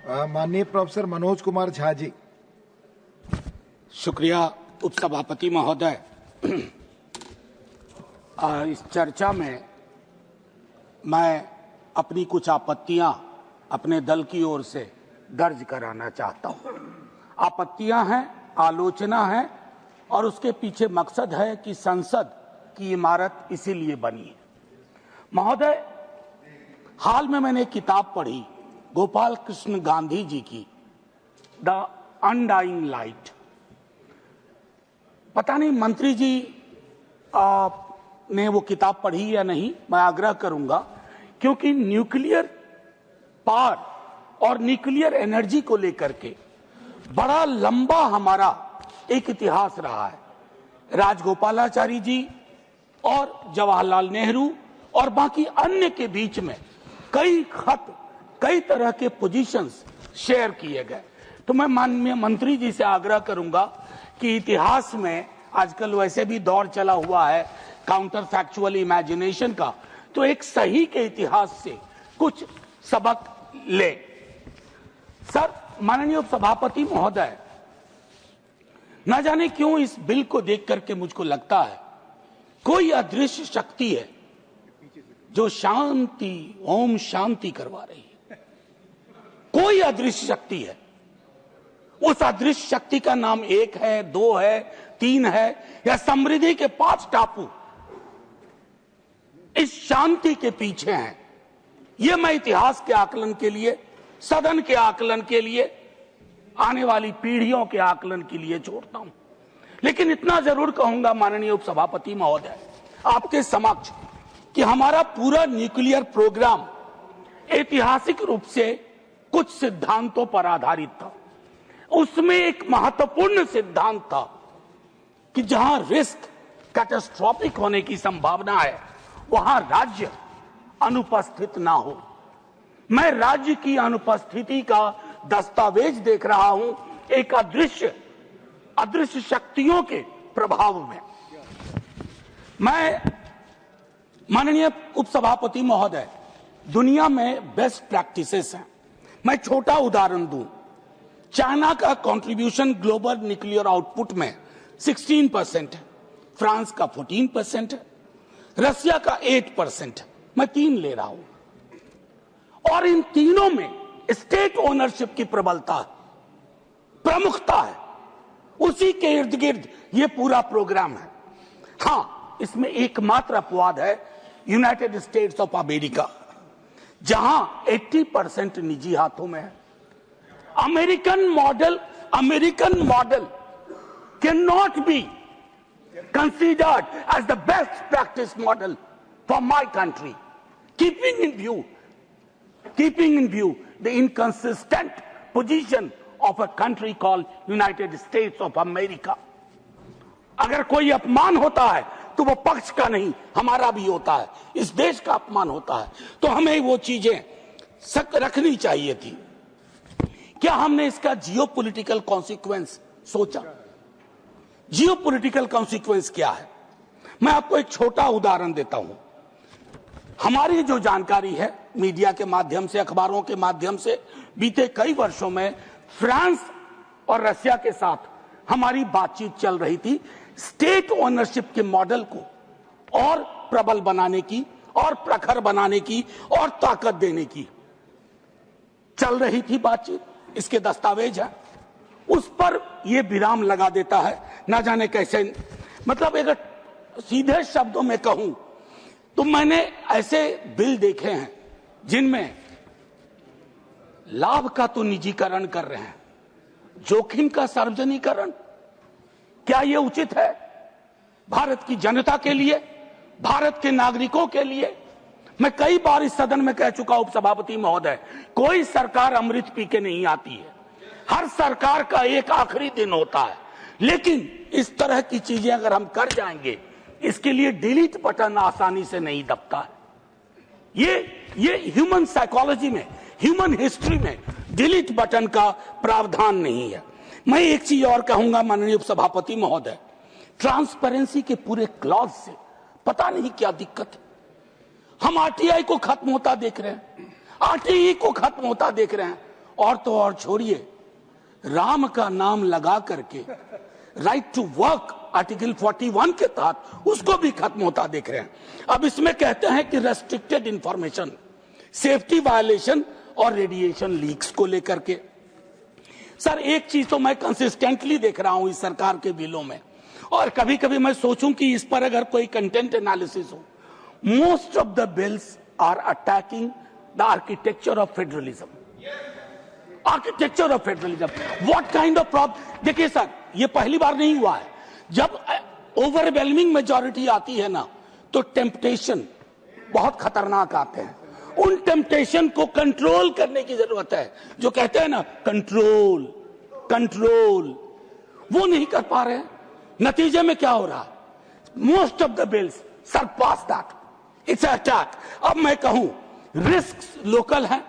माननीय प्रोफेसर मनोज कुमार झा जी। शुक्रिया उपसभापति महोदय। इस चर्चा में मैं अपनी कुछ आपत्तियां अपने दल की ओर से दर्ज कराना चाहता हूं। आपत्तियां हैं, आलोचना है और उसके पीछे मकसद है कि संसद की इमारत इसीलिए बनी है। महोदय, हाल में मैंने एक किताब पढ़ी गोपाल कृष्ण गांधी जी की, द अनडाइंग लाइट। पता नहीं मंत्री जी ने वो किताब पढ़ी या नहीं, मैं आग्रह करूंगा, क्योंकि न्यूक्लियर पावर और न्यूक्लियर एनर्जी को लेकर के बड़ा लंबा हमारा एक इतिहास रहा है। राजगोपालाचारी जी और जवाहरलाल नेहरू और बाकी अन्य के बीच में कई खत, कई तरह के पोजीशंस शेयर किए गए। तो मैं माननीय मंत्री जी से आग्रह करूंगा कि इतिहास में आजकल वैसे भी दौर चला हुआ है काउंटर फैक्चुअल इमेजिनेशन का, तो एक सही के इतिहास से कुछ सबक ले। सर, माननीय सभापति महोदय, न जाने क्यों इस बिल को देख करके मुझको लगता है कोई अदृश्य शक्ति है जो शांति, ओम शांति करवा रही है। कोई अदृश्य शक्ति है। उस अदृश्य शक्ति का नाम 1 है, 2 है, 3 है या समृद्धि के 5 टापू इस शांति के पीछे हैं। यह मैं इतिहास के आकलन के लिए, सदन के आकलन के लिए, आने वाली पीढ़ियों के आकलन के लिए छोड़ता हूं। लेकिन इतना जरूर कहूंगा माननीय उपसभापति महोदय आपके समक्ष कि हमारा पूरा न्यूक्लियर प्रोग्राम ऐतिहासिक रूप से कुछ सिद्धांतों पर आधारित था। उसमें एक महत्वपूर्ण सिद्धांत था कि जहां रिस्क कैटास्ट्रोफिक होने की संभावना है वहां राज्य अनुपस्थित ना हो। मैं राज्य की अनुपस्थिति का दस्तावेज देख रहा हूं एक अदृश्य शक्तियों के प्रभाव में। मैं माननीय उपसभापति महोदय, दुनिया में बेस्ट प्रैक्टिसेस हैं। मैं छोटा उदाहरण दूं, चाइना का कंट्रीब्यूशन ग्लोबल न्यूक्लियर आउटपुट में 16% है, फ्रांस का 14% है, रसिया का 8% है। मैं 3 ले रहा हूं और इन तीनों में स्टेट ओनरशिप की प्रबलता, प्रमुखता है। उसी के इर्द गिर्द ये पूरा प्रोग्राम है। हां, इसमें एकमात्र अपवाद है यूनाइटेड स्टेट्स ऑफ अमेरिका, जहां 80% निजी हाथों में है। American model can not be considered as the best practice model for my country, keeping in view the inconsistent position of a country called United States of America. अगर कोई अपमान होता है तो वो पक्ष का नहीं, हमारा भी होता है, इस देश का अपमान होता है। तो हमें वो चीजें रखनी चाहिए थी। क्या हमने इसका जियोपॉलिटिकल कॉन्सिक्वेंस सोचा? जियोपॉलिटिकल कॉन्सिक्वेंस क्या है? मैं आपको एक छोटा उदाहरण देता हूं। हमारी जो जानकारी है मीडिया के माध्यम से, अखबारों के माध्यम से, बीते कई वर्षों में फ्रांस और रसिया के साथ हमारी बातचीत चल रही थी स्टेट ओनरशिप के मॉडल को और प्रबल बनाने की और प्रखर बनाने की और ताकत देने की चल रही थी बातचीत। इसके दस्तावेज है। उस पर यह विराम लगा देता है, ना जाने कैसे। मतलब अगर सीधे शब्दों में कहूं तो मैंने ऐसे बिल देखे हैं जिनमें लाभ का तो निजीकरण कर रहे हैं, जोखिम का सार्वजनिकरण। क्या यह उचित है भारत की जनता के लिए, भारत के नागरिकों के लिए? मैं कई बार इस सदन में कह चुका उपसभापति महोदय, कोई सरकार अमृत पी के नहीं आती है। हर सरकार का एक आखिरी दिन होता है। लेकिन इस तरह की चीजें अगर हम कर जाएंगे, इसके लिए डिलीट बटन आसानी से नहीं दबता है। ये ह्यूमन साइकोलॉजी में, ह्यूमन हिस्ट्री में डिलीट बटन का प्रावधान नहीं है। मैं एक चीज और कहूंगा माननीय उपसभापति महोदय, ट्रांसपेरेंसी के पूरे क्लॉज से पता नहीं क्या दिक्कत है। हम आरटीआई को खत्म होता देख रहे हैं, आरटीई को खत्म होता देख रहे हैं और तो और छोड़िए, राम का नाम लगा करके राइट टू वर्क आर्टिकल 41 के तहत उसको भी खत्म होता देख रहे हैं। अब इसमें कहते हैं कि रेस्ट्रिक्टेड इंफॉर्मेशन, सेफ्टी वायलेशन और रेडिएशन लीक्स को लेकर के। सर एक चीज तो मैं कंसिस्टेंटली देख रहा हूं इस सरकार के बिलों में, और कभी कभी मैं सोचूं कि इस पर अगर कोई कंटेंट एनालिसिस हो, most of the bills are attacking the architecture of federalism. Architecture of federalism, what kind of problem. देखिए सर, ये पहली बार नहीं हुआ है। जब ओवरवेलमिंग मेजॉरिटी आती है ना, तो टेम्पटेशन बहुत खतरनाक आते हैं। उन टेम्पटेशन को कंट्रोल करने की जरूरत है। जो कहते हैं ना कंट्रोल कंट्रोल, वो नहीं कर पा रहे हैं। नतीजे में क्या हो रहा, most of the bills surpass that, it's attack. अब मैं कहूं रिस्क लोकल है,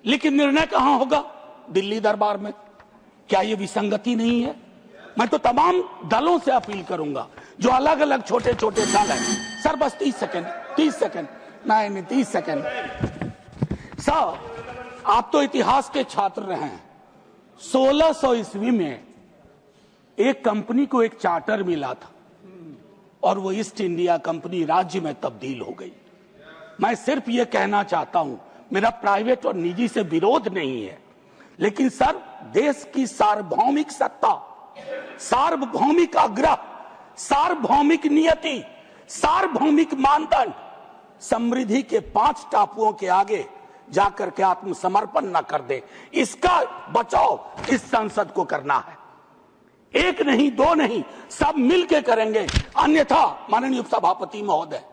लेकिन निर्णय कहां होगा, दिल्ली दरबार में। क्या ये विसंगति नहीं है? मैं तो तमाम दलों से अपील करूंगा जो अलग अलग छोटे छोटे दल हैं। सर बस 30 सेकंड, नहीं 30 सेकंड। सर आप तो इतिहास के छात्र रहे हैं। 1600 ईस्वी में एक कंपनी को एक चार्टर मिला था और वो ईस्ट इंडिया कंपनी राज्य में तब्दील हो गई। मैं सिर्फ ये कहना चाहता हूं, मेरा प्राइवेट और निजी से विरोध नहीं है, लेकिन सर देश की सार्वभौमिक सत्ता, सार्वभौमिक आग्रह, सार्वभौमिक नियति, सार्वभौमिक मानदंड, समृद्धि के 5 टापुओं के आगे जाकर के आत्मसमर्पण न कर दे, इसका बचाव इस संसद को करना है। एक नहीं, 2 नहीं, सब मिलके करेंगे। अन्यथा माननीय उपसभापति महोदय,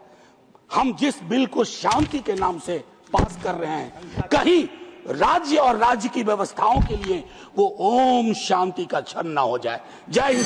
हम जिस बिल को शांति के नाम से पास कर रहे हैं, कहीं राज्य और राज्य की व्यवस्थाओं के लिए वो ओम शांति का क्षण न हो जाए। जय हिंद।